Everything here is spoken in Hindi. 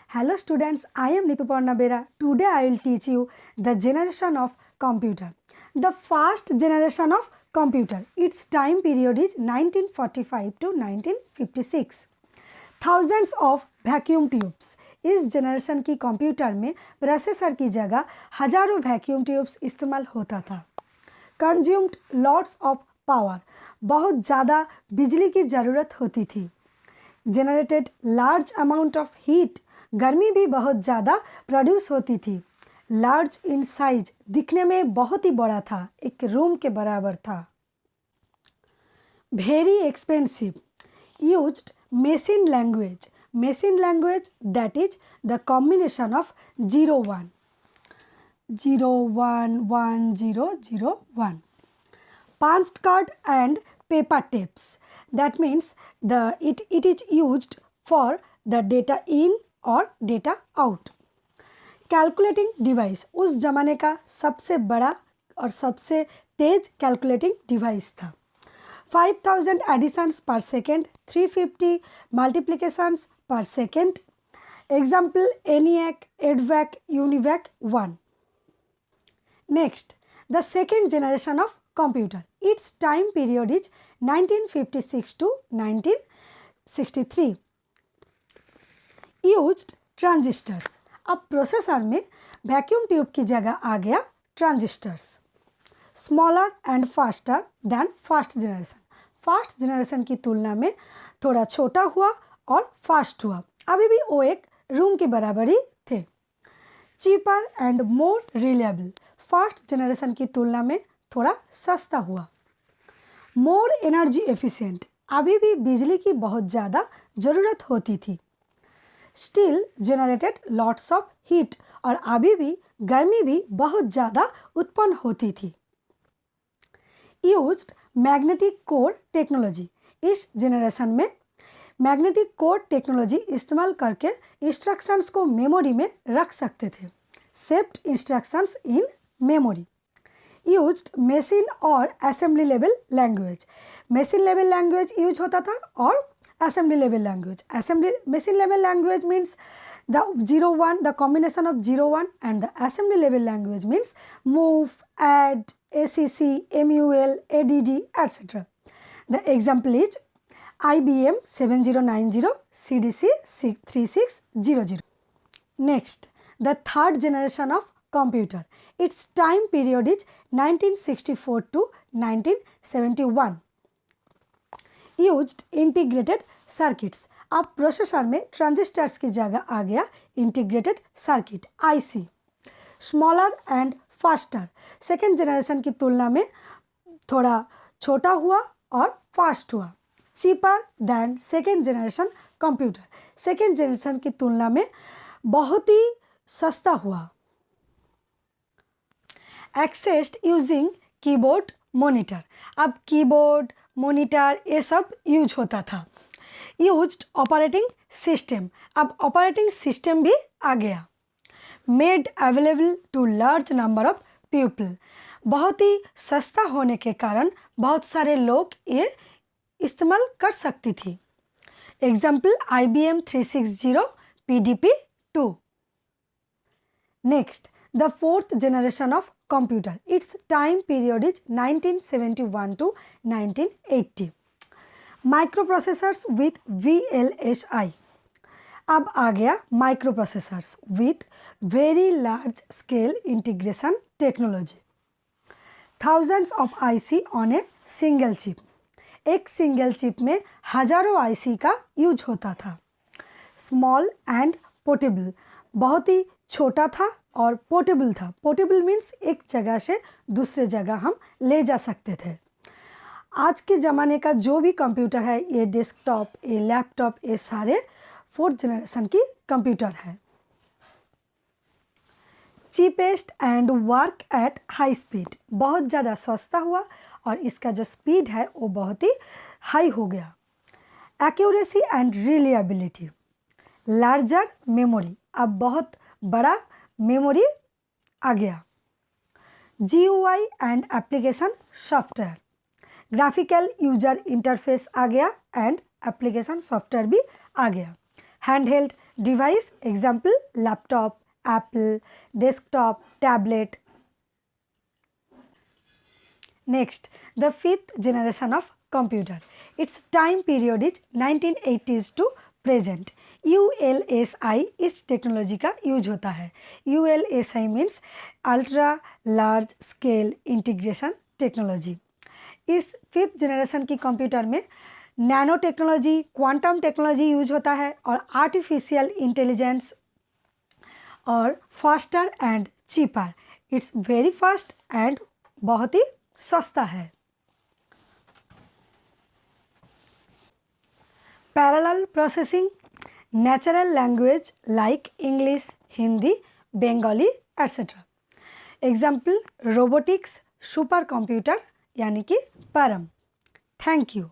Hello students, I am Nituparna Bera. Today I will teach you the generation of computer. The first generation of computer. Its time period is 1945 to 1956. Thousands of vacuum tubes. इस जनरेशन की कंप्यूटर में प्रोसेसर की जगह हजारों वैक्यूम ट्यूब्स इस्तेमाल होता था. Consumed lots of power. बहुत ज़्यादा बिजली की ज़रूरत होती थी. Generated large amount of heat. गर्मी भी बहुत ज़्यादा प्रोड्यूस होती थी. Large in size. दिखने में बहुत ही बड़ा था, एक रूम के बराबर था. Very expensive. Used machine language. Machine language, that is the combination of 0 1 0 1 1 0 0 1. Punched card and paper tapes. That means it is used for the data in or data out. Calculating device. उस जमाने का सबसे बड़ा और सबसे तेज कैलकुलेटिंग डिवाइस था. 5000 additions per second, 350 multiplications per second. Example ENIAC, EDVAC, UNIVAC 1. Next, the second generation of computer. Its time period is 1956 to 1963. Used transistors. अब प्रोसेसर में वैक्यूम ट्यूब की जगह आ गया transistors. Smaller and faster than fast generation. Fast generation की तुलना में थोड़ा छोटा हुआ और फास्ट हुआ. अभी भी वो एक रूम के बराबर ही थे. Cheaper and more reliable. Fast generation की तुलना में थोड़ा सस्ता हुआ. More energy efficient. अभी भी बिजली की बहुत ज़्यादा ज़रूरत होती थी. Still generated lots of heat. और अभी भी गर्मी भी बहुत ज़्यादा उत्पन्न होती थी. Used magnetic core technology. इस जनरेशन में मैग्नेटिक कोर टेक्नोलॉजी इस्तेमाल करके इंस्ट्रक्शंस को मेमोरी में रख सकते थे. Saved instructions in memory. Used machine और assembly level language. Machine level language use होता था और assembly level language. Machine level language means the 0 1, the combination of 0 1, and the assembly level language means move, add, ACC, MUL, ADD, etc. The example is IBM 7090, CDC 3600. Next, the third generation of computer. Its time period is 1964 to 1971. Used integrated circuits. अब प्रोसेसर में ट्रांजिस्टर्स की जगह आ गया integrated circuit IC. Smaller and faster. Second generation की तुलना में थोड़ा छोटा हुआ और फास्ट हुआ. Cheaper than second generation computer. Second generation की तुलना में बहुत ही सस्ता हुआ. Accessed using keyboard monitor. अब कीबोर्ड मॉनिटर ये सब यूज होता था. Used operating system. अब ऑपरेटिंग सिस्टम भी आ गया. Made available to large number of people. बहुत ही सस्ता होने के कारण बहुत सारे लोग ये इस्तेमाल कर सकती थी. Example IBM 360 PDP 2. Next, the fourth generation of computer. Its time period is 1971 to 1980. Microprocessors with VLSI. अब आ गया microprocessors with very large scale integration technology. Thousands of IC on a single chip. एक सिंगल चिप में हजारों IC का यूज होता था. Small and portable. बहुत ही छोटा था और पोर्टेबल था. पोर्टेबल मीन्स एक जगह से दूसरे जगह हम ले जा सकते थे. आज के ज़माने का जो भी कंप्यूटर है, ये डेस्कटॉप, ये लैपटॉप, ये सारे फोर्थ जनरेशन की कंप्यूटर है. Cheapest and work at high speed. बहुत ज़्यादा सस्ता हुआ और इसका जो स्पीड है वो बहुत ही हाई हो गया. Accuracy and reliability. Larger memory. अब बहुत बड़ा मेमोरी आ गया. GUI and application software. Graphical user interface आ गया एंड एप्लीकेशन सॉफ्टवेयर भी आ गया. Handheld device example laptop, Apple, desktop, tablet. Next, the fifth generation of computer. Its time period is 1980s to present. ULSI इस टेक्नोलॉजी का यूज होता है. ULSI means ultra large scale integration technology. इस फिफ्थ जनरेशन की कंप्यूटर में nano technology, quantum technology use होता है और आर्टिफिशियल इंटेलिजेंस और faster and cheaper. It's very fast and बहुत ही सस्ता है. Parallel processing, natural language like English, Hindi, Bengali etcetera. Example robotics, super computer यानी कि परम. Thank you.